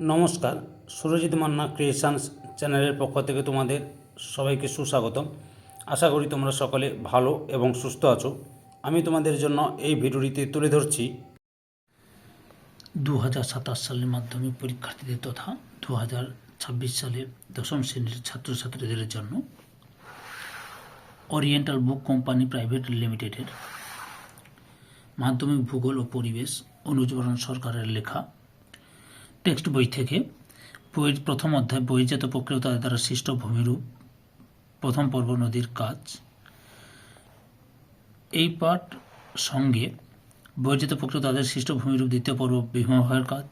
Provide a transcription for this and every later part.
নমস্কার, সুরজিৎ মান্না ক্রিয়েশনস চ্যানেলের পক্ষ থেকে তোমাদের সবাইকে সুস্বাগতম। আশা করি তোমরা সকলে ভালো এবং সুস্থ আছো। আমি তোমাদের জন্য এই ভিডিওটিতে তুলে ধরছি 2027 সালের মাধ্যমিক পরীক্ষার্থীদের তথা 2026 সালের দশম শ্রেণীর ছাত্রছাত্রীদের জন্য ওরিয়েন্টাল বুক কোম্পানি প্রাইভেট লিমিটেডের মাধ্যমিক ভূগোল ও পরিবেশ অনুজবরণ সরকারের লেখা টেক্সট বই থেকে বইয়ের প্রথম অধ্যায় বহির্জাত প্রক্রিয়া তাদের দ্বারা সৃষ্ট ভূমিরূপ, প্রথম পর্ব নদীর কাজ, এই পাঠ সঙ্গে বহির্জাত প্রক্রিয়া তাদের সৃষ্ট ভূমিরূপ দ্বিতীয় পর্ব হিমবাহের কাজ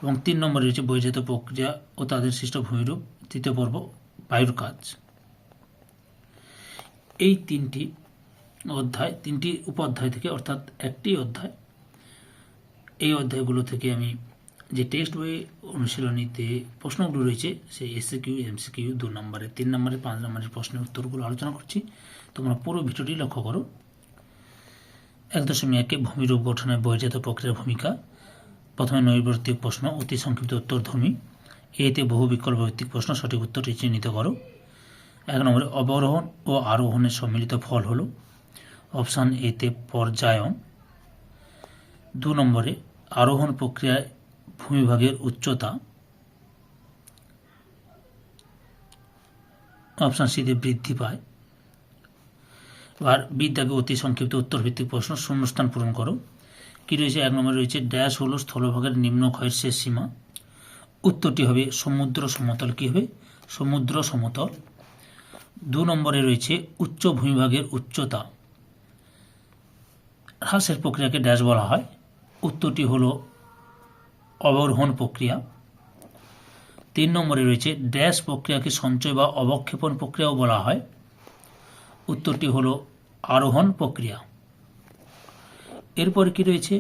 এবং 3 নম্বরে রয়েছে বহির্জাত প্রক্রিয়া ও তাদের সৃষ্ট ভূমিরূপ তৃতীয় পর্ব বায়ুর কাজ। এই তিনটি উপাধ্যায় থেকে, অর্থাৎ একটি অধ্যায়, এই অধ্যায়গুলো থেকে আমি যে টেক্সট বই অনুশীলনীতে প্রশ্নগুলো রয়েছে সেই এসএকিউ, এমসিকিউ 2 নম্বরে, 3 নম্বরে, 5 নম্বরের প্রশ্নের উত্তরগুলো আলোচনা করছি। তোমরা পুরো ভিডিওটি লক্ষ্য করো। 1.1 ভূমিরূপ গঠনে বহির্জাত প্রক্রিয়ার ভূমিকা। প্রথমে নৈর্ব্যক্তিক প্রশ্ন, অতি সংক্ষিপ্ত উত্তরধর্মী। এতে বহু বিকল্প ভিত্তিক প্রশ্ন, সঠিক উত্তরটি চিহ্নিত করো। 1 নম্বরে অবরোহণ ও আরোহণের সম্মিলিত ফল হলো অপশান এতে পর্যায়ন। 2 নম্বরে আরোহণ প্রক্রিয়ায় ভূমিভাগের উচ্চতা অপশান সিতে বৃদ্ধি পায়। এবার বিদ্যাকে অতি সংক্ষিপ্ত উত্তর ভিত্তিক প্রশ্ন, শূন্যস্থান পূরণ করো। কি রয়েছে? 1 নম্বরে রয়েছে ড্যাশ হলো স্থলভাগের নিম্ন ক্ষয়ের শেষ সীমা। উত্তরটি হবে সমুদ্র সমতল। কি হবে? সমুদ্র সমতল। 2 নম্বরে রয়েছে উচ্চ ভূমিভাগের উচ্চতা হ্রাসের প্রক্রিয়াকে ড্যাশ বলা হয়। উত্তরটি হলো অবরোহণ প্রক্রিয়া। 3 নম্বরে রয়েছে ড্যাশ প্রক্রিয়াকে সঞ্চয় বা অবক্ষেপণ প্রক্রিয়াও বলা হয়। উত্তরটি হলো আরোহণ প্রক্রিয়া। এরপরে কি রয়েছে?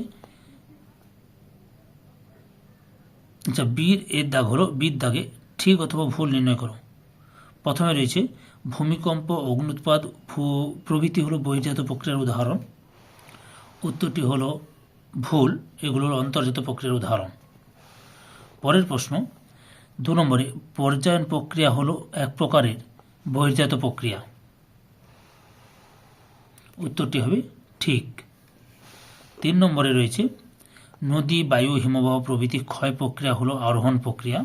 আচ্ছা, বীর এর দাগ হলো, বীর দাগে ঠিক অথবা ভুল নির্ণয় করো। প্রথমে রয়েছে ভূমিকম্প, অগ্নুৎপাত প্রভৃতি হলো বহির্জাত প্রক্রিয়ার উদাহরণ। উত্তরটি হলো ভুল, এগুলোর অন্তর্জাত প্রক্রিয়ার উদাহরণ। পরের প্রশ্ন 2 নম্বরে পর্যায়ন প্রক্রিয়া হলো এক প্রকারের বহির্জাত প্রক্রিয়া। উত্তরটি হবে ঠিক। 3 নম্বরে রয়েছে নদী, বায়ু, হিমবাহ প্রভৃতি ক্ষয় প্রক্রিয়া হলো আরোহণ প্রক্রিয়া।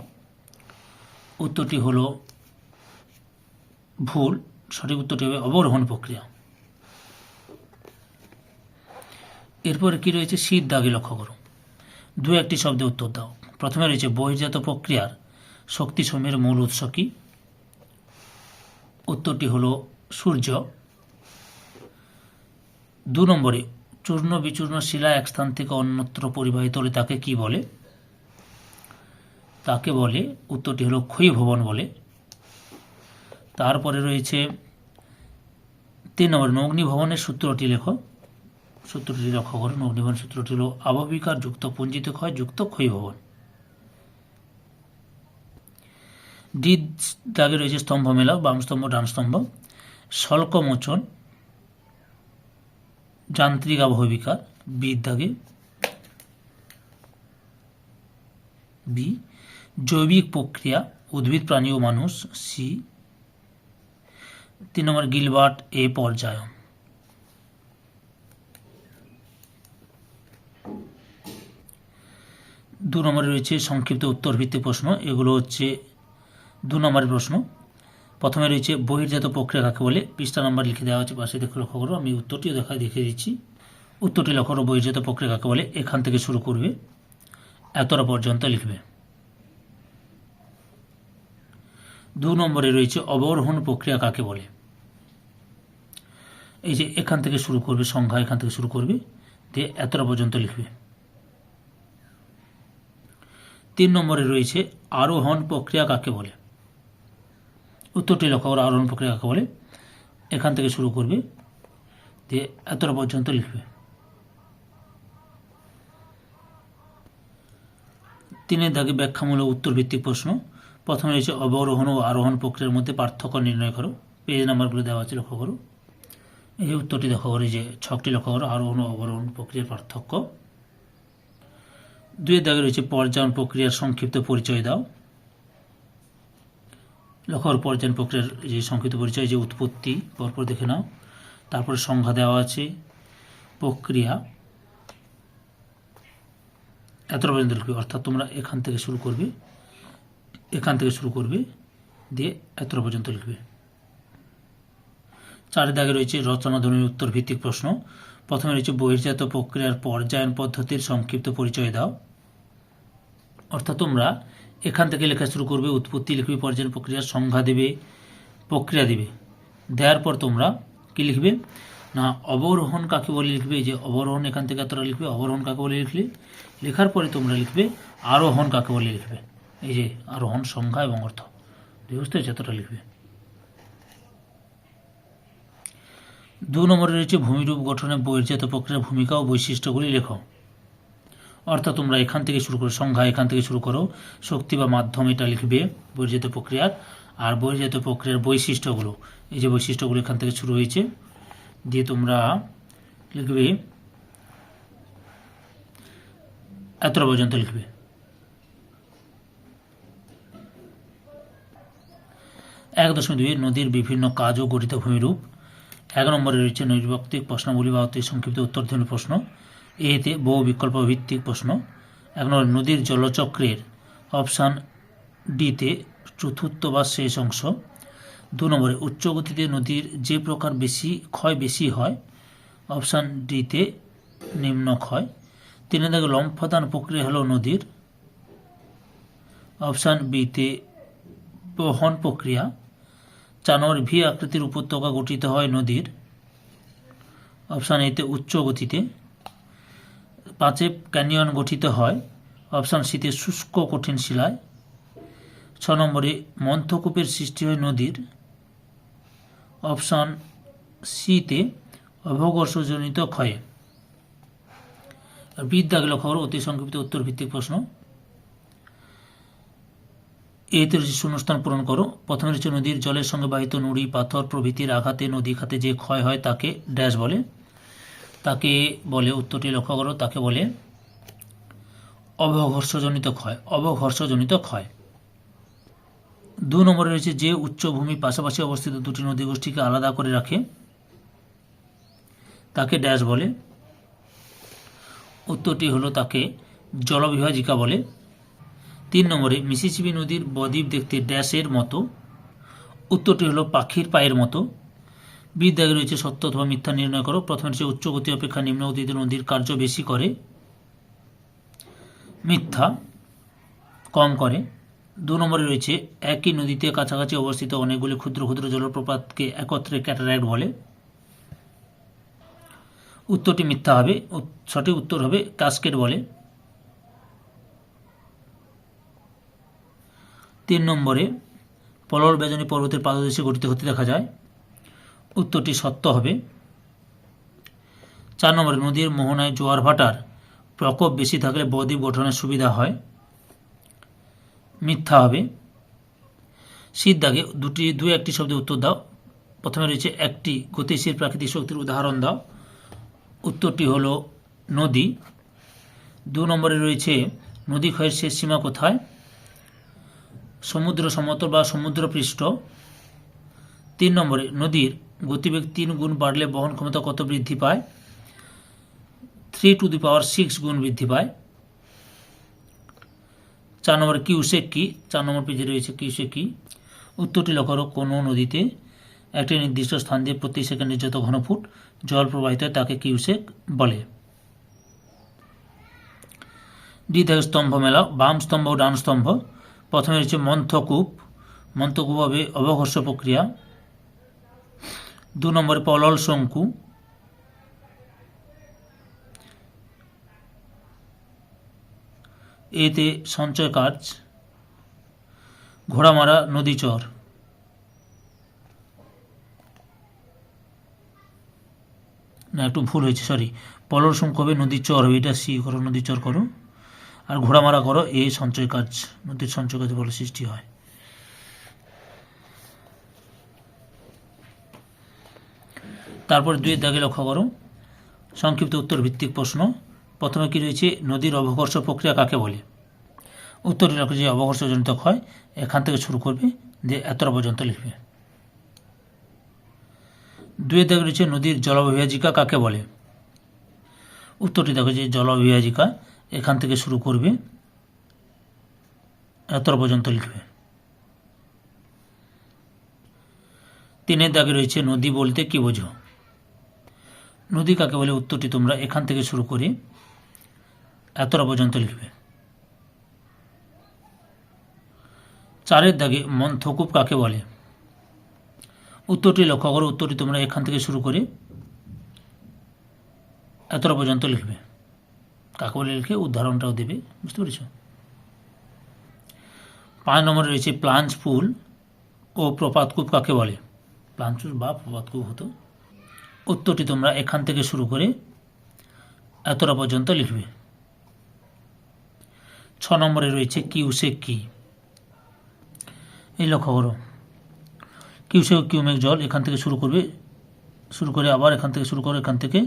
উত্তরটি হলো ভুল, সঠিক উত্তরটি হবে অবরোহণ প্রক্রিয়া। এরপরে কি রয়েছে? শীত দাগে লক্ষ্য করো। 2-1টি শব্দে উত্তর দাও। প্রথমে রয়েছে বহির্জাত প্রক্রিয়ার শক্তিসমূহের মূল উৎস কি? উত্তরটি হলো সূর্য। 2 নম্বরে চূর্ণ বিচূর্ণ শিলা এক স্থান থেকে অন্যত্র পরিবাহিত হলে তাকে কি বলে? তাকে বলে, উত্তরটি হলো ক্ষয়ীভবন বলে। তারপরে রয়েছে 3 নম্বরে অগ্নিভবনের সূত্রটি লেখো। সূত্রটি লক্ষ্য করুন। অগ্নিভবন সূত্রটি হলো আবহবিকার যুক্ত পুঞ্জিত ক্ষয় যুক্ত ক্ষয়ীভবন। ডি দাগে রয়েছে স্তম্ভ মেলাও, বাম স্তম্ভ ডান স্তম্ভ। শল্কমোচন যান্ত্রিক আবহবিকার, বি দাগে। বি জৈবিক প্রক্রিয়া উদ্ভিদ, প্রাণী ও মানুষ, সি। 3 নম্বর গিলবার্ট এ পর্যায়ন। দু নম্বরে রয়েছে সংক্ষিপ্ত উত্তর ভিত্তিক প্রশ্ন। এগুলো হচ্ছে 2 নম্বরের প্রশ্ন। প্রথমে রয়েছে বহির্জাত প্রক্রিয়া কাকে বলে? পৃষ্ঠা নাম্বার লিখে দেওয়া আছে, পাশে দেখে লক্ষ্য করো। আমি উত্তরটিও দেখিয়ে দিচ্ছি। উত্তরটি লক্ষ্য করো, বহির্জাত প্রক্রিয়া কাকে বলে? এখান থেকে শুরু করবে, এতটা পর্যন্ত লিখবে। 2 নম্বরে রয়েছে অবরোহণ প্রক্রিয়া কাকে বলে? এই যে এখান থেকে শুরু করবে, সংখ্যা এখান থেকে শুরু করবে, দিয়ে এতটা পর্যন্ত লিখবে। 3 নম্বরে রয়েছে আরোহণ প্রক্রিয়া কাকে বলে? উত্তরটি লক্ষ্য করো, আরোহণ প্রক্রিয়া কাকে বলে? এখান থেকে শুরু করবে, দিয়ে এতটা পর্যন্ত লিখবে। 3 দাগে ব্যাখ্যামূলক উত্তর ভিত্তিক প্রশ্ন। প্রথমে রয়েছে অবরোহণ ও আরোহণ প্রক্রিয়ার মধ্যে পার্থক্য নির্ণয় করো। পেজ নাম্বারগুলো দেওয়া আছে, লক্ষ্য করো। এই উত্তরটি লক্ষ্য করো, যে ছকটি লক্ষ্য করো, আরোহণ ও অবরোহণ প্রক্রিয়ার পার্থক্য। দুইয়ের দাগে রয়েছে পর্যায়ন প্রক্রিয়ার সংক্ষিপ্ত পরিচয় দাও। লক্ষ্য করো পর্যায়ন প্রক্রিয়ার যে সংক্ষিপ্ত পরিচয়, যে উৎপত্তি পরপর দেখে নাও, তারপরে সংজ্ঞা দেওয়া আছে, প্রক্রিয়া, এতটা পর্যন্ত লিখবে। অর্থাৎ তোমরা এখান থেকে শুরু করবে দিয়ে এতটা পর্যন্ত লিখবে। 4 দাগে রয়েছে রচনাধর্মী উত্তর ভিত্তিক প্রশ্ন। প্রথমে রয়েছে বহির্জাত প্রক্রিয়ার পর্যায়ন পদ্ধতির সংক্ষিপ্ত পরিচয় দাও। অর্থাৎ তোমরা এখান থেকে লেখা শুরু করবে, উৎপত্তি লিখবে, পর্যায়ন প্রক্রিয়ার সংজ্ঞা দেবে, প্রক্রিয়া দেবে। দেওয়ার পর তোমরা কি লিখবে না অবরোহণ কাকে বলে লিখবে। এই যে অবরোহণ, এখান থেকে এতটা লিখবে, অবরোহণ কাকে বলে লিখলে, লেখার পরে তোমরা লিখবে আরোহণ কাকে বলে লিখবে। এই যে আরোহণ সংজ্ঞা এবং অর্থ, বুঝতে হচ্ছে, এতটা লিখবে। 2 নম্বরে রয়েছে ভূমিরূপ গঠনে বহির্জাত প্রক্রিয়ার ভূমিকা ও বৈশিষ্ট্যগুলি লেখো। অর্থাৎ তোমরা এখান থেকে শুরু করো, সংজ্ঞা এখান থেকে শুরু করো, শক্তি বা মাধ্যম এটা লিখবে বহির্জাত প্রক্রিয়ার, আর বহির্জাত প্রক্রিয়ার বৈশিষ্ট্যগুলো, এই যে বৈশিষ্ট্যগুলো এখান থেকে শুরু হয়েছে, দিয়ে তোমরা লিখবে এতটা পর্যন্ত লিখবে। 1.2 নদীর বিভিন্ন কাজ ও গঠিত ভূমিরূপ। 1 নম্বরে রয়েছে নৈর্ব্যক্তিক প্রশ্নাবলী বা অতি সংক্ষিপ্ত উত্তরধর্মী প্রশ্ন। এতে বহু বিকল্প ভিত্তিক প্রশ্ন। 1 নম্বর নদীর জলচক্রের, অপশান ডিতে চতুর্থ বা শেষ অংশ। 2 নম্বরে উচ্চ গতিতে নদীর যে প্রকার ক্ষয় বেশি হয়, অপশান ডিতে নিম্ন ক্ষয়। 3 দাগে লম্ফদান প্রক্রিয়া হলো নদীর, অপশান বিতে বহন প্রক্রিয়া। 4 নম্বর ভি আকৃতির উপত্যকা গঠিত হয় নদীর, অপশান এতে উচ্চ গতিতে। 5 ক্যানিয়ন গঠিত হয়, অপশান সিতে শুষ্ক কঠিন শিলায়। 6 নম্বরে মন্থকূপের সৃষ্টি হয় নদীর, অপশান সিতে অবঘর্ষজনিত ক্ষয়ে। বিদ্যাগ লক্ষ্য করো অতি সংক্ষিপ্ত উত্তর ভিত্তিক প্রশ্ন। এতে রয়েছে শূন্যস্থান পূরণ করো। প্রথমে রয়েছে নদীর জলের সঙ্গে বাহিত নুড়ি পাথর প্রভৃতির আঘাতে নদী খাতে যে ক্ষয় হয় তাকে ড্যাশ বলে। তাকে বলে, উত্তরটি লক্ষ্য করো, তাকে বলে অবঘর্ষজনিত ক্ষয়। অবঘর্ষজনিত ক্ষয়। 2 নম্বরে রয়েছে যে উচ্চভূমি পাশাপাশি অবস্থিত দুটি নদীগোষ্ঠীকে আলাদা করে রাখে তাকে ড্যাশ বলে। উত্তরটি হলো তাকে জলবিভাজিকা বলে। 3 নম্বরে মিসিসিপি নদীর বদ্বীপ দেখতে ড্যাশের মতো। উত্তরটি হলো পাখির পায়ের মতো। বিদ্যাগে রয়েছে সত্য অথবা মিথ্যা নির্ণয় করো। প্রথমে রয়েছে উচ্চ গতি অপেক্ষা নিম্ন গতিতে নদীর কার্য বেশি করে, মিথ্যা, কম করে। 2 নম্বরে রয়েছে একই নদীতে কাছাকাছি অবস্থিত অনেকগুলি ক্ষুদ্র ক্ষুদ্র জলপ্রপাতকে একত্রে ক্যাটারাক্ট বলে। উত্তরটি মিথ্যা হবে, সঠিক উত্তর হবে কাস্কেড বলে। 3 নম্বরে পলল বেজনী পর্বতের পাদদেশে গঠিত হতে দেখা যায়। উত্তরটি সত্য হবে। 4 নম্বরে নদীর মোহনায় জোয়ার ভাটার প্রকোপ বেশি থাকলে বদ্বীপ গঠনের সুবিধা হয়, মিথ্যা হবে। শীত দাগে দু একটি শব্দে উত্তর দাও। প্রথমে রয়েছে একটি গতিশীল প্রাকৃতিক শক্তির উদাহরণ দাও। উত্তরটি হলো নদী। 2 নম্বরে রয়েছে নদী ক্ষয়ের শেষ সীমা কোথায়, সমুদ্র সমতল বা সমুদ্রপৃষ্ঠ। 3 নম্বরে নদীর গতিবেগ 3 গুণ বাড়লে বহন ক্ষমতা কত বৃদ্ধি পায়, 3⁶ গুণ বৃদ্ধি পায়। 4 নম্বরে কিউসেক কি, 4 নম্বর পেজে রয়েছে কিউসেক কি। উত্তরটি লক্ষ্য করো, কোনো নদীতে একটি নির্দিষ্ট স্থান দিয়ে প্রতি সেকেন্ডে যত ঘনফুট জল প্রবাহিত হয় তাকে কিউসেক বলে। দ্বিতীয় স্তম্ভ মেলা, বাম স্তম্ভ ও ডান স্তম্ভ। প্রথমে রয়েছে মন্থকূপ, মন্থকূপ হবে অবঘর্ষ প্রক্রিয়া। 2 নম্বরে পলল শঙ্কু। এতে সঞ্চয় কাজ। ঘোড়ামারা নদীচর। না, একটু ভুল হয়েছে, সরি, পলল শঙ্কু হবে নদীচর হবে, এটা সি করো, নদীচর করো। আর ঘোড়ামারা করো, এ সঞ্চয় কাজ, নদীর সঞ্চয় কাজে বলে সৃষ্টি হয়। তারপর 2 দাগে লক্ষ্য করো সংক্ষিপ্ত উত্তর ভিত্তিক প্রশ্ন। প্রথমে কি রয়েছে, নদীর অবকর্ষ প্রক্রিয়া কাকে বলে? উত্তরটি লিখো যে অবকর্ষজনিত ক্ষয়, এখান থেকে শুরু করবে, দিয়ে এতটা পর্যন্ত লিখবে। 2 দাগে রয়েছে নদীর জলবিভাজিকা কাকে বলে? উত্তরটি দেখো যে জলবিভাজিকা, এখান থেকে শুরু করবে, এতটা পর্যন্ত লিখবে। 3 দাগে রয়েছে নদী বলতে কি বোঝো? নদী কাকে বলে? উত্তরটি তোমরা এখান থেকে শুরু করে এতটা পর্যন্ত লিখবে। 4 দাগে মন্থকূপ কাকে বলে? উত্তরটি লক্ষ্য করো, উত্তরটি তোমরা এখান থেকে শুরু করে এতটা পর্যন্ত লিখবে। কাকে বলে লিখে উদাহরণটাও দেবে, বুঝতে পেরেছ? 5 নম্বরে রয়েছে প্লাঞ্চ পুল ও প্রপাতকূপ কাকে বলে? প্লাঞ্চ পুল বা প্রপাতকূপ হতো। উত্তরটি তোমরা এখান থেকে শুরু করে এতটা পর্যন্ত লিখবে। 6 নম্বরে রয়েছে কিউসেক কি? এই লক্ষ্য করো, কিউসেক কিউমেক জল, এখান থেকে শুরু করবে, শুরু করে আবার এখান থেকে শুরু করে এখান থেকে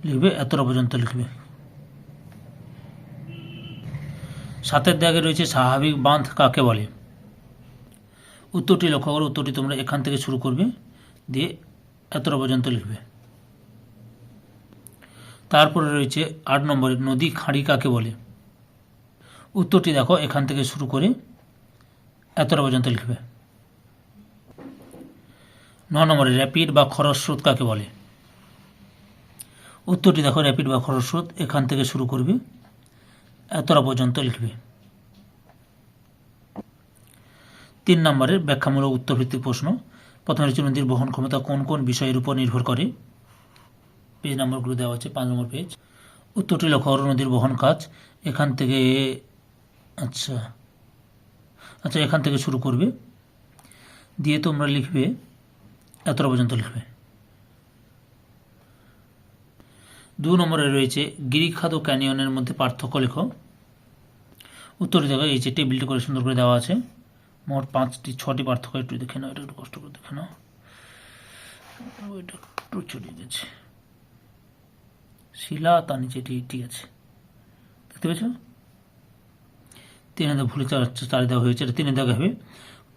লিখবে, এতটা পর্যন্ত লিখবে। 7 দাগে রয়েছে স্বাভাবিক বাঁধ কাকে বলে? উত্তরটি লক্ষ্য করো, উত্তরটি তোমরা এখান থেকে শুরু করবে, দিয়ে এতটা পর্যন্ত লিখবে। তারপরে রয়েছে 8 নম্বরে নদী খাঁড়ি কাকে বলে? উত্তরটি দেখো এখান থেকে শুরু করে এতটা পর্যন্ত লিখবে। 9 নম্বরে র্যাপিড বা খরস্রোত কাকে বলে? উত্তরটি দেখো র্যাপিড বা খরস্রোত, এখান থেকে শুরু করবে, এতটা পর্যন্ত লিখবে। 3 নম্বরের ব্যাখ্যামূলক উত্তরভিত্তিক প্রশ্ন। প্রথমে রয়েছে নদীর বহন ক্ষমতা কোন কোন বিষয়ের উপর নির্ভর করে? পেজ নম্বরগুলো দেওয়া আছে, 5 নম্বর পেজ। উত্তরটি লক্ষ্য করো, নদীর বহন কাজ এখান থেকে আচ্ছা এখান থেকে শুরু করবে, দিয়ে তোমরা লিখবে, এতটা পর্যন্ত লিখবে। 2 নম্বরে রয়েছে গিরিখাত ও ক্যানিয়নের মধ্যে পার্থক্য লেখো। উত্তরটি দেখো এই যে টেবিলটি করে সুন্দর করে দেওয়া আছে, মোট 6টি পার্থক্য। একটু দেখে নাও, এটা একটু কষ্ট করে দেখে নাও, ওইটা একটু ছড়িয়ে গেছে, শিলা তার নিচে ঠিক আছে, দেখতে পেয়েছ? 3 ভুলে 4 দেওয়া হয়েছে, এটা 3 দেওয়া হবে।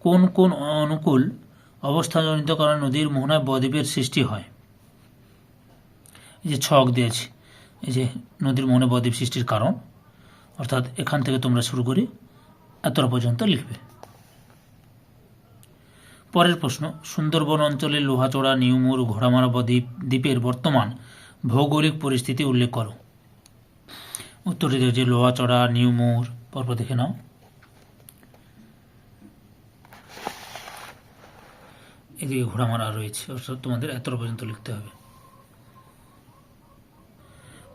কোন কোন অনুকূল অবস্থাজনিত কারণে নদীর মোহনায় বদ্বীপের সৃষ্টি হয়? এই যে ছক দিয়েছি, এই যে নদীর মোহনায় বদ্বীপ সৃষ্টির কারণ, অর্থাৎ এখান থেকে তোমরা শুরু করে এতটা পর্যন্ত লিখবে। পরের প্রশ্ন, সুন্দরবন অঞ্চলের লোহাচড়া, নিউমুর, ঘোড়ামারা দ্বীপের বর্তমান ভৌগোলিক পরিস্থিতি উল্লেখ করো। উত্তরটি দেখছে লোহাচড়া, নিউমুর, পরপর দেখে নাও। এদিকে ঘোড়ামারা রয়েছে, অর্থাৎ তোমাদের এতটা পর্যন্ত লিখতে হবে।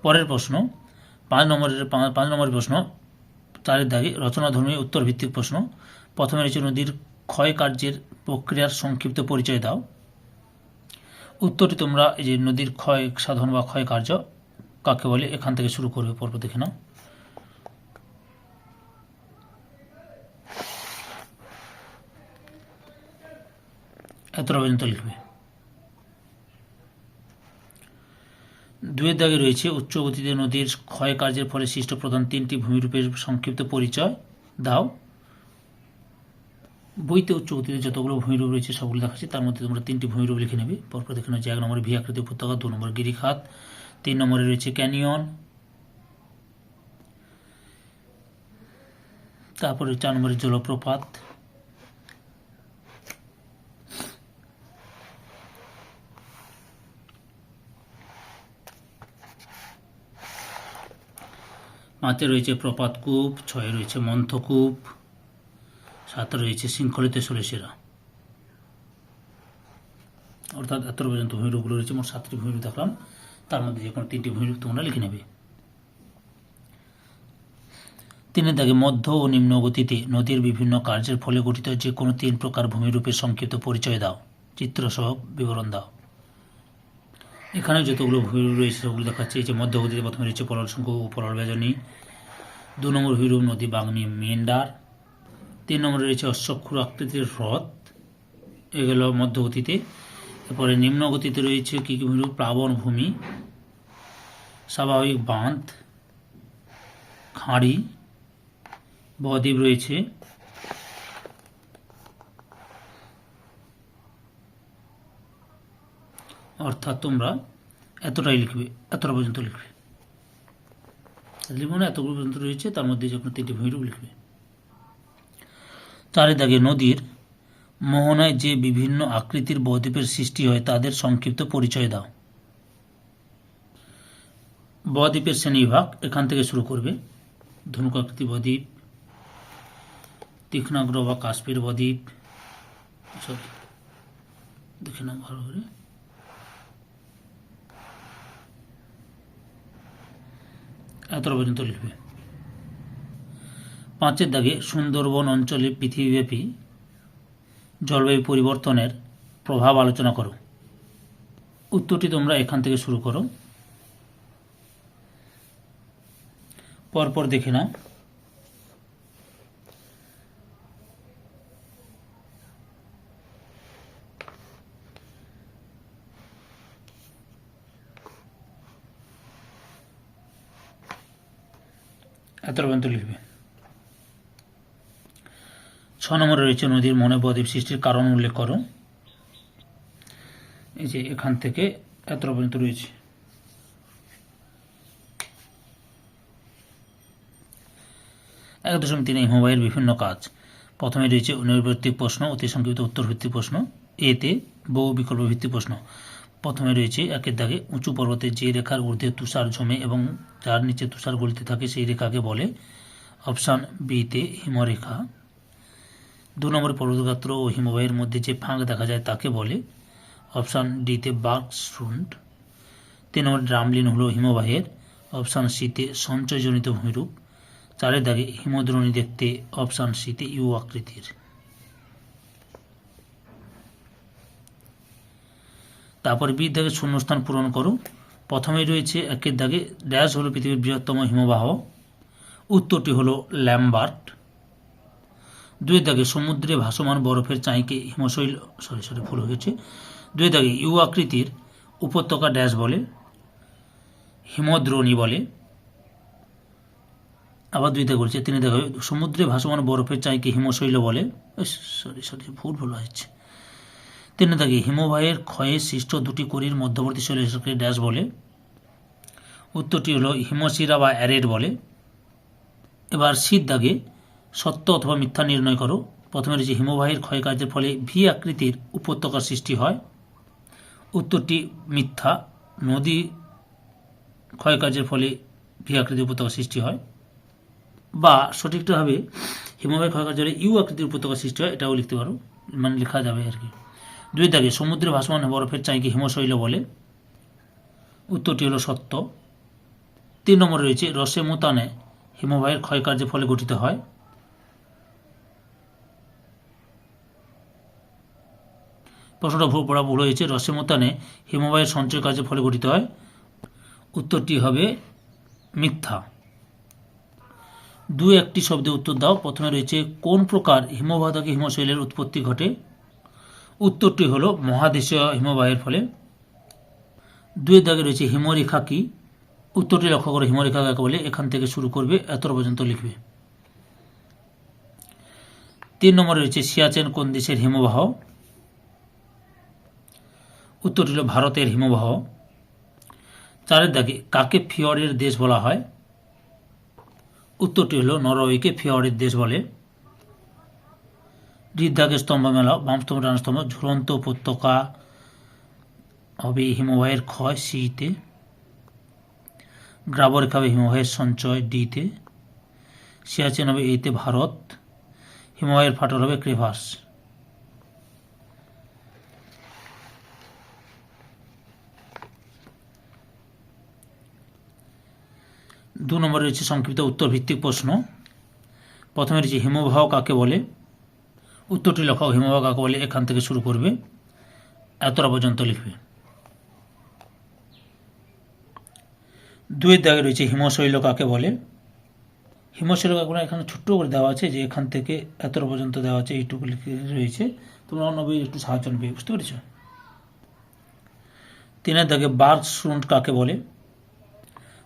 পরের প্রশ্ন 5 নম্বরের প্রশ্ন, 4 দাগে রচনাধর্মী উত্তর ভিত্তিক প্রশ্ন। প্রথমে রয়েছে নদীর ক্ষয় কার্যের প্রক্রিয়ার সংক্ষিপ্ত পরিচয় দাও। উত্তরটি তোমরা এই যে নদীর ক্ষয় সাধন বা ক্ষয় কার্য কাকে বলে, এখান থেকে শুরু করবে, পরপর দেখে নাও। এতটা পর্যন্ত লিখবে। 2 দাগে রয়েছে উচ্চ গতিতে নদীর ক্ষয় কার্যের ফলে সৃষ্ট প্রধান 3টি ভূমিরূপের সংক্ষিপ্ত পরিচয় দাও। বইতে উচ্চ গতিতে যতগুলো ভূমিরূপ রয়েছে সবগুলো দেখাচ্ছি, তার মধ্যে তোমরা 3টি ভূমিরূপ লিখে নেবে, পরপর দেখে নাও। 1 নম্বরে ভি আকৃতি উপত্যকা, 2 নম্বরে গিরিখাত, 3 নম্বরে রয়েছে ক্যানিয়ন, তারপরে 4 নম্বরে জলপ্রপাত, পাঁচে রয়েছে প্রপাতকূপ, 6 রয়েছে মন্থকূপ, 7 রয়েছে শৃঙ্খলিত সরিষেরা। অর্থাৎ এতটা পর্যন্ত ভূমিরূপগুলো রয়েছে, মোট 7টি ভূমিরূপ দেখলাম, তার মধ্যে যে কোনো 3টি ভূমিরূপ তোমরা লিখে নেবে। 3 দাগে মধ্য ও নিম্ন গতিতে নদীর বিভিন্ন কার্যের ফলে গঠিত যে কোনো 3 প্রকার ভূমিরূপের সংক্ষিপ্ত পরিচয় দাও, চিত্রসহ বিবরণ দাও। এখানে যতগুলো ভূমিরূপ রয়েছে সেগুলো দেখাচ্ছে। এই যে মধ্যগতিতে প্রথমে রয়েছে পলল শঙ্কু ও পলল বেজনী, 2 নম্বর ভূমিরূপ নদী বাগনি মেন্ডার, 3 নম্বরে রয়েছে অশ্বক্ষুর আকৃতির হ্রদ, এগুলো মধ্যগতিতে। এরপরে নিম্ন গতিতে রয়েছে কী কী ভূমিরূপ, প্লাবন ভূমি, স্বাভাবিক বাঁধ, খাঁড়ি, বদ্বীপ রয়েছে, অর্থাৎ তোমরা এতটাই লিখবে, এতটা পর্যন্ত লিখবে, লিখবে না, এতগুলো পর্যন্ত রয়েছে, তার মধ্যে যে কোনো 3টি ভূমিরূপ লিখবে। 4 দাগে নদীর মোহনায় যে বিভিন্ন আকৃতির বদ্বীপের সৃষ্টি হয় তাদের সংক্ষিপ্ত পরিচয় দাও। বদ্বীপের শ্রেণীবিভাগ এখান থেকে শুরু করবে। ধনুক আকৃতি বদ্বীপ, তীক্ষ্ণাগ্র বা কাশ্মীর বদ্বীপ, সব দেখে নাও ভালো করে। এতটা পর্যন্ত লিখবে। 5 দাগে সুন্দরবন অঞ্চলে পৃথিবীব্যাপী জলবায়ু পরিবর্তনের প্রভাব আলোচনা করো। উত্তরটি তোমরা এখান থেকে শুরু করো, পরপর দেখে নাও। এত পর্যন্ত লিখবে। 6 নম্বরে রয়েছে নদীর মনে বদ্বীপ সৃষ্টির কারণ উল্লেখ করো। এই যে এখান থেকে এত পর্যন্ত রয়েছে। 1.3 হিমবাহের বিভিন্ন কাজ। প্রথমে রয়েছে নৈর্ব্যক্তিক প্রশ্ন, অতি সংক্ষিপ্ত উত্তর ভিত্তিক প্রশ্ন। এতে বহু বিকল্প ভিত্তিক প্রশ্ন। প্রথমে রয়েছে 1 দাগে উঁচু পর্বতে যে রেখার ঊর্ধ্বে তুষার জমে এবং যার নিচে তুষার গলিতে থাকে সেই রেখাকে বলে। অপশান বিতে হিমরেখা। 2 নম্বরে পর্বতগাত্র ও হিমবাহের মধ্যে যে ফাঁক দেখা যায় তাকে বলে। অপশান ডিতে বার্কশ্রুন্ড। 3 নম্বর ড্রামলিন হলো হিমবাহের। অপশান সিতে সঞ্চয়জনিত ভূমিরূপ। 4 দাগে হিমদ্রোণী দেখতে অপশান সিতে ইউ আকৃতির। তারপরে বি দাগে শূন্যস্থান পূরণ করো। প্রথমে রয়েছে 1 দাগে ড্যাশ হলো পৃথিবীর বৃহত্তম হিমবাহ। উত্তরটি হলো ল্যাম্বার্ট। 2 দাগে সমুদ্রে ভাসমান বরফের চাঁইকে হিমশৈল ভুল হয়েছে। 2 দাগে ইউ আকৃতির উপত্যকা ড্যাশ বলে, হিমদ্রোণী বলে। আবার 2 দাগে বলছে 3 দাগে সমুদ্রে ভাসমান বরফের চাঁইকে হিমশৈল বলে। ভুল হচ্ছে। 3 দাগে হিমবাহের ক্ষয়ে সৃষ্ট 2টি কড়ির মধ্যবর্তী শৈলকে ড্যাশ বলে। উত্তরটি হলো হিমশিরা বা অ্যারেড বলে। এবার শীত দাগে সত্য অথবা মিথ্যা নির্ণয় করো। প্রথমে রয়েছে হিমবাহের ক্ষয়কার্যের ফলে ভি আকৃতির উপত্যকার সৃষ্টি হয়। উত্তরটি মিথ্যা। নদী ক্ষয়কার্যের ফলে ভি আকৃতির উপত্যকার সৃষ্টি হয়, বা সঠিকটা হবে হিমবাহের ক্ষয়কার্যের ইউ আকৃতির উপত্যকার সৃষ্টি হয়, এটাও লিখতে পারো, মানে লেখা যাবে আর কি। 2 দাগে সমুদ্রে ভাসমান বরফের চাঁইকে হিমশৈল বলে। উত্তরটি হলো সত্য। 3 নম্বরে রয়েছে রসে মোতানে হিমবাহের ক্ষয়কার্যের ফলে গঠিত হয়। প্রশ্নটা ভুল হয়েছে। রসে মোতানে হিমবাহের সঞ্চয় কার্যের ফলে গঠিত হয়। উত্তরটি হবে মিথ্যা। 2-1টি শব্দে উত্তর দাও। প্রথমে রয়েছে কোন প্রকার হিমবাহ থেকে হিমশৈলের উৎপত্তি ঘটে। উত্তরটি হলো মহাদেশীয় হিমবাহের ফলে। 2 দাগে রয়েছে হিমরেখা কি। উত্তরটি লক্ষ্য করে হিমরেখা কাকে বলে। এখান থেকে শুরু করবে, এত পর্যন্ত লিখবে। 3 নম্বরে রয়েছে সিয়াচেন কোন দেশের হিমবাহ। উত্তরটি হলো ভারতের হিমবাহ। 4 দাগে কাকে ফিয়র্ডের দেশ বলা হয়। উত্তরটি হলো নরওয়েকে ফিয়র্ডের দেশ বলে। দাগে স্তম্ভ মেলাও। বাম স্তম্ভ ডান স্তম্ভ। ঝুলন্ত উপত্যকা হবে হিমবাহের ক্ষয় সিতে। গ্রাবরেখা হবে হিমবাহের সঞ্চয় ডিতে। সিয়াচেন হবে এইতে ভারত। হিমবাহের ফাটল হবে ক্রেভাস। 2 নম্বরে রয়েছে সংক্ষিপ্ত উত্তর ভিত্তিক প্রশ্ন। প্রথমে রয়েছে হিমবাহ কাকে বলে। উত্তরটি লেখক হিমবাহ কাকে বলে, এখান থেকে শুরু করবে, এতটা পর্যন্ত লিখবে। 2 দাগে রয়েছে হিমশৈল কাকে বলে। হিমশৈল কাকে বলে এখানে ছোট্ট করে দেওয়া আছে, যে এখান থেকে এতটা পর্যন্ত দেওয়া আছে, এইটুকু লিখে রয়েছে, তোমরা অন্য বই একটু সাহায্য নেবে, বুঝতে পেরেছ। 3 দাগে বার্কশ্রুন্ড কাকে বলে।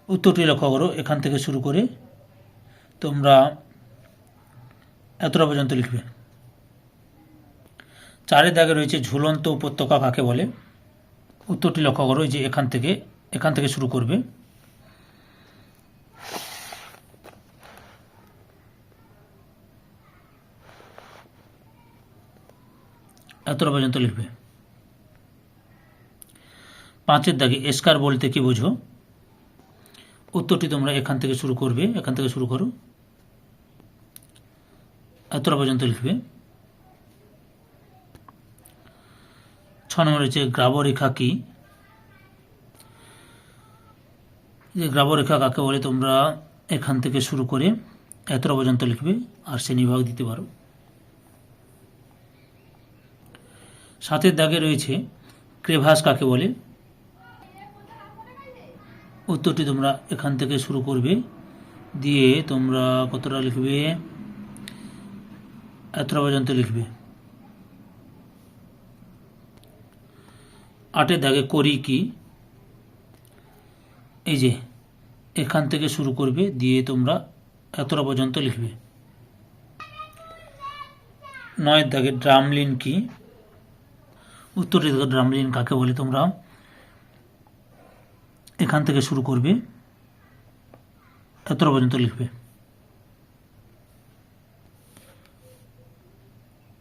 উত্তরটি লক্ষ্য করো, এখান থেকে শুরু করে তোমরা এতটা পর্যন্ত লিখবে। 4 দাগে রয়েছে ঝুলন্ত উপত্যকা কাকে বলে? উত্তরটি লক্ষ্য করো, যে এখান থেকে শুরু করবে। এতটা পর্যন্ত লিখবে। 5 দাগে এস্কার বলতে কি বোঝো? উত্তরটি তোমরা এখান থেকে শুরু করবে, এখান থেকে শুরু করো, এতটা পর্যন্ত লিখবে। 6 নম্বর রয়েছে গ্রাবরেখা কি? যে গ্রাবরেখা কাকে বলে তোমরা এখান থেকে শুরু করে এতটা পর্যন্ত লিখবে, আর শ্রেণীবিভাগ দিতে পারো। 7 দাগে রয়েছে ক্রেভাস কাকে বলে? উত্তরটি তোমরা এখান থেকে শুরু করবে, দিয়ে তোমরা কতটা লিখবে, এতটা পর্যন্ত লিখবে। 8 দাগে করি কি? এই যে এখান থেকে শুরু করবে, দিয়ে তোমরা এতটা পর্যন্ত লিখবে। 9 দাগে ড্রামলিন কি? উত্তরটি দেখো, ড্রামলিন কাকে বলে তোমরা এখান থেকে শুরু করবে, এতটা পর্যন্ত লিখবে।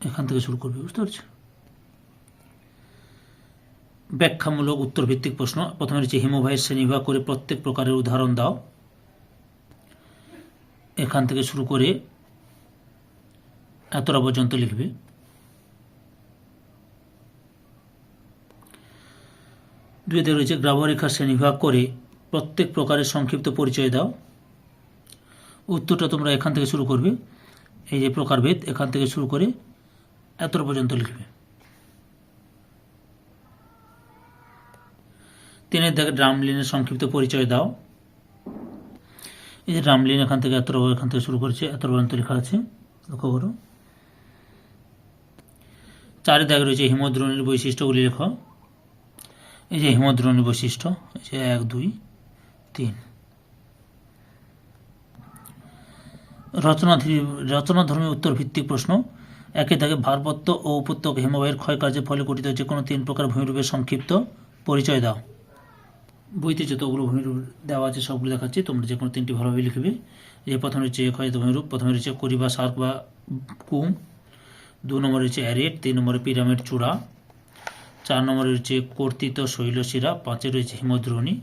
এখান থেকে শুরু করবে, বুঝতে পারছো? ব্যাখ্যামূলক উত্তর ভিত্তিক প্রশ্ন। প্রথমে রয়েছে হিমবাহের শ্রেণীবিভাগ করে প্রত্যেক প্রকারের উদাহরণ দাও। এখান থেকে শুরু করে এতটা পর্যন্ত লিখবে। 2 তে রয়েছে গ্রাবরেখার শ্রেণীবিভাগ করে প্রত্যেক প্রকারের সংক্ষিপ্ত পরিচয় দাও। উত্তরটা তোমরা এখান থেকে শুরু করবে, এই যে প্রকারভেদ, এখান থেকে শুরু করে এতটা পর্যন্ত লিখবে। 3 দাগে ড্রামলিনের সংক্ষিপ্ত পরিচয় দাও। এই যে ড্রামলিন এখান থেকে শুরু করেছে, এতটা পর্যন্ত লেখা আছে, লক্ষ্য করো। 4 দাগে রয়েছে হিমদ্রোণীর বৈশিষ্ট্যগুলি লেখ। এই যে হিমদ্রোণীর বৈশিষ্ট্য, এই যে 1, 2, 3। রচনাধর্মী উত্তর ভিত্তিক প্রশ্ন। 1 দাগে ভারপত্য ও উপত্যকা হিমবাহের ক্ষয়কার্যের ফলে গঠিত যে কোনো 3 প্রকার ভূমিরূপের সংক্ষিপ্ত পরিচয় দাও। বইতে যতগুলো ভূমিরূপ দেওয়া আছে সবগুলো দেখাচ্ছি, তোমরা যে কোনো 3টি ভালোভাবে লিখবে। এই যে প্রথমে রয়েছে ক্ষয়িত ভূমিরূপ, প্রথমে রয়েছে করি বা সার্ক বা কুম, 2 নম্বরে রয়েছে অ্যারেট, 3 নম্বরে পিরামিড চূড়া, 4 নম্বরে রয়েছে কর্তিত শৈলশিরা, 5 রয়েছে হিমদ্রোণী,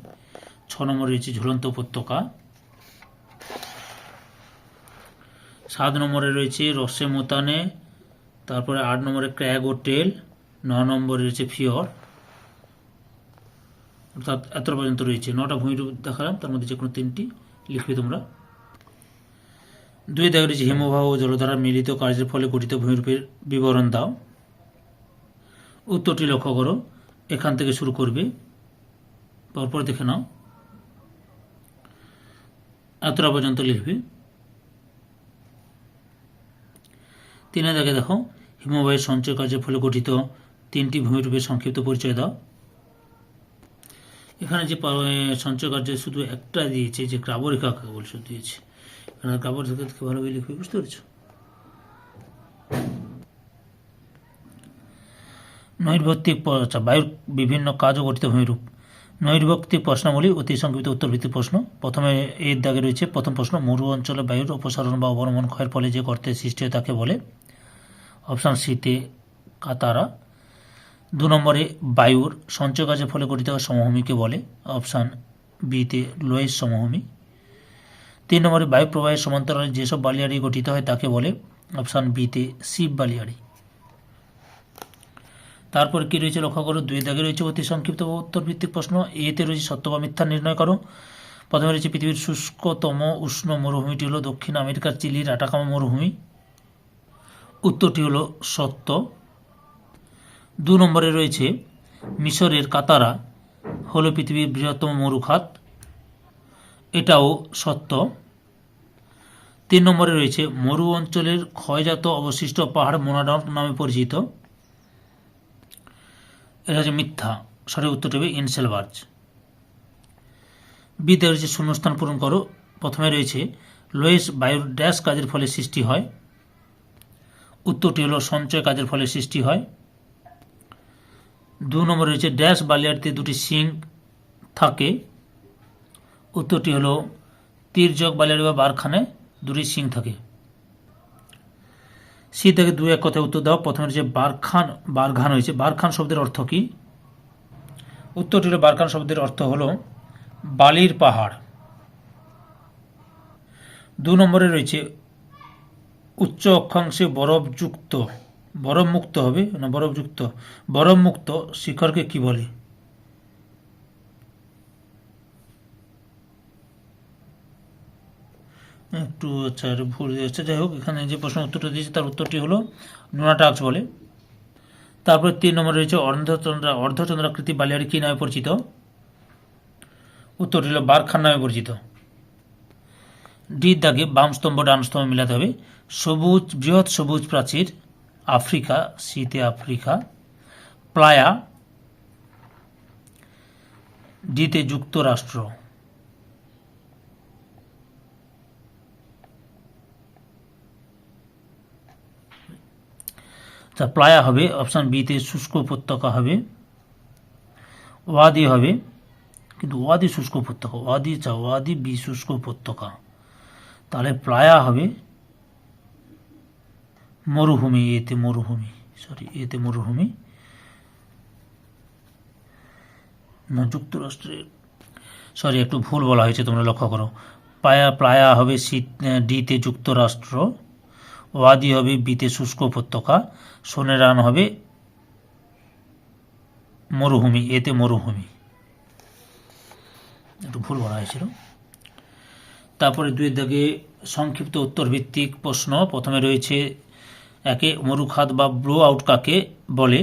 6 নম্বরে রয়েছে ঝুলন্ত উপত্যকা, 7 নম্বরে রয়েছে রসে মোতানে, তারপরে 8 নম্বরে ক্র্যাগ ও টেল, 9 নম্বরে রয়েছে ফিয়র। অর্থাৎ এত পর্যন্ত রয়েছে 9টা ভূমিরূপ দেখালাম, তার মধ্যে যে কোনো 3টি লিখবে তোমরা। 2 দাগে রয়েছে হিমবাহ ও জলধারার মিলিত কার্যের ফলে গঠিত ভূমিরূপের বিবরণ দাও। উত্তরটি লক্ষ্য করো, এখান থেকে শুরু করবে, পরপর দেখে নাও, এতটা পর্যন্ত লিখবে। 3 দাগে দেখো হিমবাহের সঞ্চয় কার্যের ফলে গঠিত 3টি ভূমিরূপের সংক্ষিপ্ত পরিচয় দাও। এখানে যে সঞ্চয় কার্যের শুধু একটা দিয়েছে, যে গ্রাবরেখা বলে শুধু দিয়েছে, এখানে গ্রাবরেখাকে ভালোভাবে লিখবে, বুঝতে পেরেছ? নৈর্ব্যক্তিক বায়ুর বিভিন্ন কাজ ও গঠিত ভূমিরূপ। নৈর্ব্যক্তিক প্রশ্নাবলী অতি সংক্ষিপ্ত উত্তরভিত্তিক প্রশ্ন। প্রথমে এর দাগে রয়েছে প্রথম প্রশ্ন, মরু অঞ্চলে বায়ুর অপসারণ বা অবনমন ক্ষয়ের ফলে যে গর্তের সৃষ্টি হয় তাকে বলে? অপশান সিতে কাতারা। 2 নম্বরে বায়ুর সঞ্চয় কাজের ফলে গঠিত সমভূমিকে বলে? অপশান বিতে লোয়েস সমভূমি। 3 নম্বরে বায়ু প্রবাহের সমান্তরালে যেসব বালিয়াড়ি গঠিত হয় তাকে বলে? অপশান বিতে শিব বালিয়াড়ি। তারপর কি রয়েছে লক্ষ্য করো, 2 দাগে রয়েছে অতি সংক্ষিপ্ত উত্তর ভিত্তিক প্রশ্ন। এতে রয়েছে সত্য বা মিথ্যা নির্ণয় করো। প্রথমে রয়েছে পৃথিবীর শুষ্কতম উষ্ণ মরুভূমিটি হলো দক্ষিণ আমেরিকার চিলির আটাকামা মরুভূমি। উত্তরটি হলো সত্য। 2 নম্বরে রয়েছে মিশরের কাতারা হলো পৃথিবীর বৃহত্তম মরুখাত, এটাও সত্য। 3 নম্বরে রয়েছে মরু অঞ্চলের ক্ষয়জাত অবশিষ্ট পাহাড় মোনাডক নামে পরিচিত, এটা হচ্ছে মিথ্যা, সঠিক উত্তরটি হবে ইনসেলবার্জ। বিতে রয়েছে শূন্যস্থান পূরণ করো। প্রথমে রয়েছে লোয়েস বায়ুর ড্যাশ কাজের ফলে সৃষ্টি হয়? উত্তরটি হলো সঞ্চয় কাজের ফলে সৃষ্টি হয়। 2 নম্বরে রয়েছে ড্যাশ বালিয়াড়িতে দুটি শিং থাকে? উত্তরটি হলো তির্যক বালিয়াড়ি বা বারখানে দুটি শিং থাকে। সি থেকে 2-1 কথায় উত্তর দাও। প্রথমে রয়েছে বারঘান হয়েছে, বারখান শব্দের অর্থ কি? উত্তরটি হলো বারখান শব্দের অর্থ হলো বালির পাহাড়। 2 নম্বরে রয়েছে উচ্চ অক্ষাংশে বরফমুক্ত শিখরকে কি বলে? একটু আচ্ছা ভুল যাচ্ছে, যাই হোক এখানে যে প্রশ্ন উত্তরটা দিয়েছে তার উত্তরটি হলো নুনাটাক্স বলে। তারপরে 3 নম্বরে রয়েছে অর্ধচন্দ্রাকৃতি বালিয়াড়ি কি নামে পরিচিত? উত্তরটি হলো বারখান নামে পরিচিত। ডির দাগে বাম স্তম্ভ ডান স্তম্ভ মিলাতে হবে। বৃহৎ সবুজ প্রাচীর আফ্রিকা, সিতে আফ্রিকা। প্লায়া, ডিতে যুক্তরাষ্ট্র। প্লায়া হবে অপশান বিতে শুষ্ক উপত্যকা হবে। ওয়াদি হবে, কিন্তু ওয়াদি শুষ্ক উপত্যকা, ওয়াদি বি শুষ্ক উপত্যকা, তাহলে প্লায়া হবে মরুভূমি, এতে মরুভূমি না যুক্তরাষ্ট্রের, একটু ভুল বলা হয়েছে, তোমরা লক্ষ্য করো। প্লায়া হবে ডিতে যুক্তরাষ্ট্র, ওয়াদি হবে বিতে শুষ্ক উপত্যকা, সোনেরান হবে মরুভূমি, এতে মরুভূমি, একটু ভুল বলা হয়েছিল। তারপরে 2 দাগে সংক্ষিপ্ত উত্তর ভিত্তিক প্রশ্ন। প্রথমে রয়েছে একে মরুখাত বা ব্লো আউট কাকে বলে?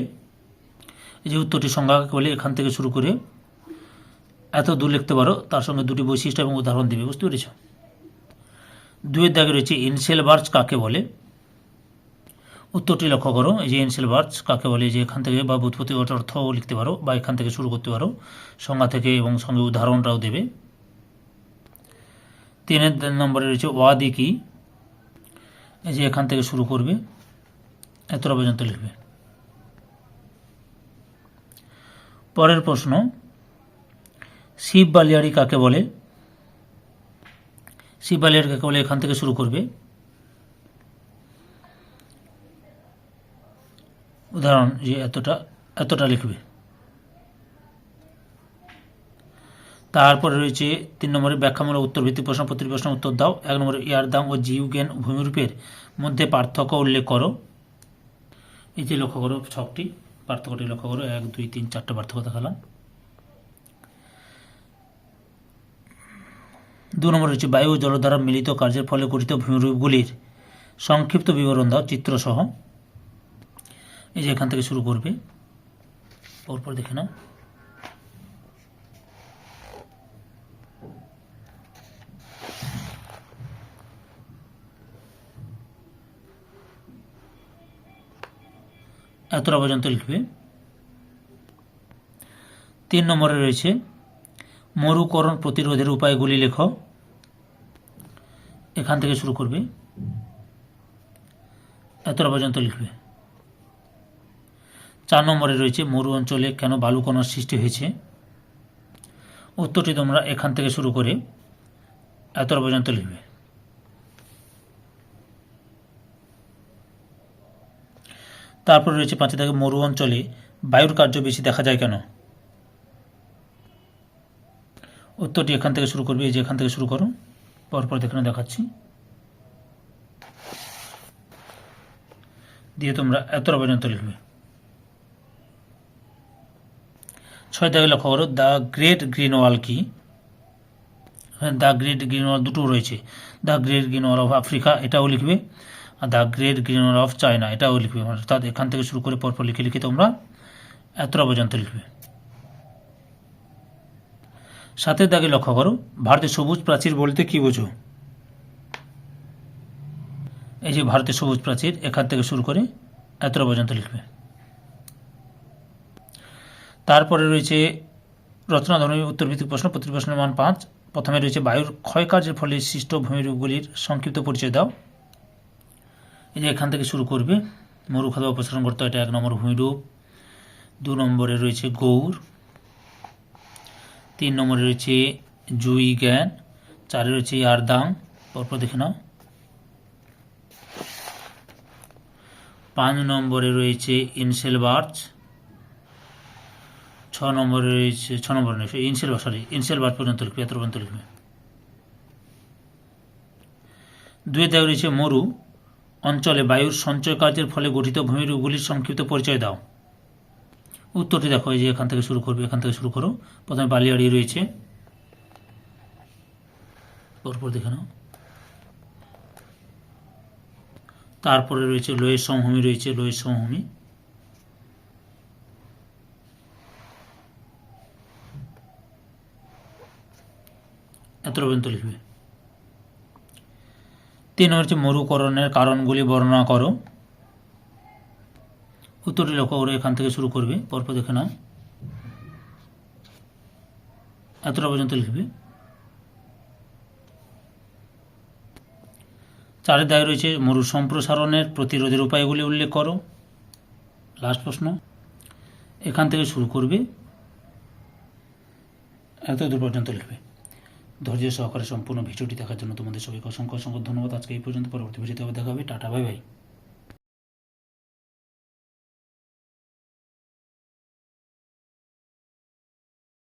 এই যে উত্তরটি সংজ্ঞা কাকে বলে, এখান থেকে শুরু করে এত দূর লিখতে পারো, তার সঙ্গে 2টি বৈশিষ্ট্য এবং উদাহরণ দেবে, বুঝতে পেরেছ? 2 দাগে রয়েছে ইনসেলবার্চ কাকে বলে? উত্তরটি লক্ষ্য করো, এই যে ইনসেলবার্চ কাকে বলে, যে এখান থেকে বা ব্যুৎপত্তি অর্থও লিখতে পারো বা এখান থেকে শুরু করতে পারো, সংজ্ঞা থেকে এবং সঙ্গে উদাহরণটাও দেবে। 3 নম্বরে রয়েছে ওয়াদি কি? এই যে এখান থেকে শুরু করবে, এতটা পর্যন্ত লিখবে। পরের প্রশ্ন, শিব বালিয়াড়ি কাকে বলে? শিব বালিয়াড়ি কাকে বলে, এখান থেকে শুরু করবে, উদাহরণ যে এতটা লিখবে। তারপরে রয়েছে 3 নম্বরে ব্যাখ্যামূলক উত্তর ভিত্তিক প্রশ্ন, প্রতিটি প্রশ্নের উত্তর দাও। 1 নম্বরে ইয়ারদাং ও জিউগেন ভূমিরূপের মধ্যে পার্থক্য উল্লেখ করো। এই যে লক্ষ্য করো ছকটি, পার্থক্যটি লক্ষ্য করো, 1 2 3 4টে পার্থক্য দেখালাম। 2 নম্বরে রয়েছে বায়ু ও জলধারা মিলিত কার্যের ফলে গঠিত ভূমিরূপগুলির সংক্ষিপ্ত বিবরণ দাও চিত্রসহ। এই যে এখান থেকে শুরু করবে, পরপর দেখে নাও। এতটা পর্যন্ত লিখবে। 3 নম্বরে রয়েছে মরুকরণ প্রতিরোধের উপায়গুলি লেখো। এখান থেকে শুরু করবে, এতটা পর্যন্ত লিখবে। 4 নম্বরে রয়েছে মরু অঞ্চলে কেন বালুকণার সৃষ্টি হয়েছে? উত্তরটি তোমরা এখান থেকে শুরু করে এতটা পর্যন্ত লিখবে। তারপরে রয়েছে 5 দাগে মরু অঞ্চলে বায়ুর কার্য বেশি দেখা যায় কেন? উত্তরটি এখান থেকে শুরু করবে, এই যে এখান থেকে শুরু করো, পরপর এখানে দেখাচ্ছি, দিয়ে তোমরা এতটা পর্যন্ত লিখবে। 6 দাগে লক্ষ্য করো, দ্য গ্রেট গ্রিন ওয়াল কি? দ্য গ্রেট গ্রিন ওয়াল দুটো রয়েছে, the great green wall of Africa এটাও লিখবে, are the great green wall of China এটাও লিখবে। অর্থাৎ এখান থেকে শুরু করে পরপর লিখে তোমরা এতটা পর্যন্ত লিখবে। 7 দাগে লক্ষ্য করো, ভারতের সবুজ প্রাচীর বলতে কি বোঝো? এই যে ভারতের সবুজ প্রাচীর, এখান থেকে শুরু করে এতটা পর্যন্ত লিখবে। তারপরে রয়েছে রচনাধর্মী উত্তরভিত্তিক প্রশ্ন, প্রতিটি প্রশ্নের মান 5। প্রথমে রয়েছে বায়ুর ক্ষয়কার্যের ফলে সৃষ্ট ভূমিরূপগুলির সংক্ষিপ্ত পরিচয় দাও। এই যে এখান থেকে শুরু করবে, মরুখাত অপসারণ করতে, এটা 1 নম্বর ভূমিরূপ। 2 নম্বরে রয়েছে গৌর। 3 নম্বরে রয়েছে জুই জ্ঞান। 4 রয়েছে ইয়ারদাং, পরপর দেখে নাও। 5 নম্বরে রয়েছে ইনসেলবার্চ। 6 নম্বরে রয়েছে, 6 নম্বরে রয়েছে ইনসেলবার্চ পর্যন্ত লিখবে, এত পর্যন্ত লিখবে। 2 দাগে রয়েছে মরু অঞ্চলে বায়ুর সঞ্চয় কার্যের ফলে গঠিত ভূমিরূপগুলির সংক্ষিপ্ত পরিচয় দাও। উত্তরটি দেখো, এই যে এখান থেকে শুরু করবে, এখান থেকে শুরু করো। প্রথমে বালিয়াড়ি রয়েছে, পরপর দেখে নাও। তারপরে রয়েছে লোয়ের সমভূমি, রয়েছে লোয়ের সমভূমি। এত পর্যন্ত লিখবে। 3 নম্বর হচ্ছে মরুকরণের কারণগুলি বর্ণনা করো। উত্তরটি লক্ষ্য করে, এখান থেকে শুরু করবে, পরপর দেখে নাও। এতটা পর্যন্ত লিখবে। 4 দাগে রয়েছে মরু সম্প্রসারণের প্রতিরোধের উপায়গুলি উল্লেখ করো। লাস্ট প্রশ্ন, এখান থেকে শুরু করবে, এত দূর পর্যন্ত লিখবে। ধৈর্য সহকারে সম্পূর্ণ ভিডিওটি দেখার জন্য তোমাদের সবাইকে অসংখ্য অসংখ্য ধন্যবাদ। আজকে এই পর্যন্ত, পরবর্তী ভিডিওতে আবার দেখা হবে। Tata, bye bye.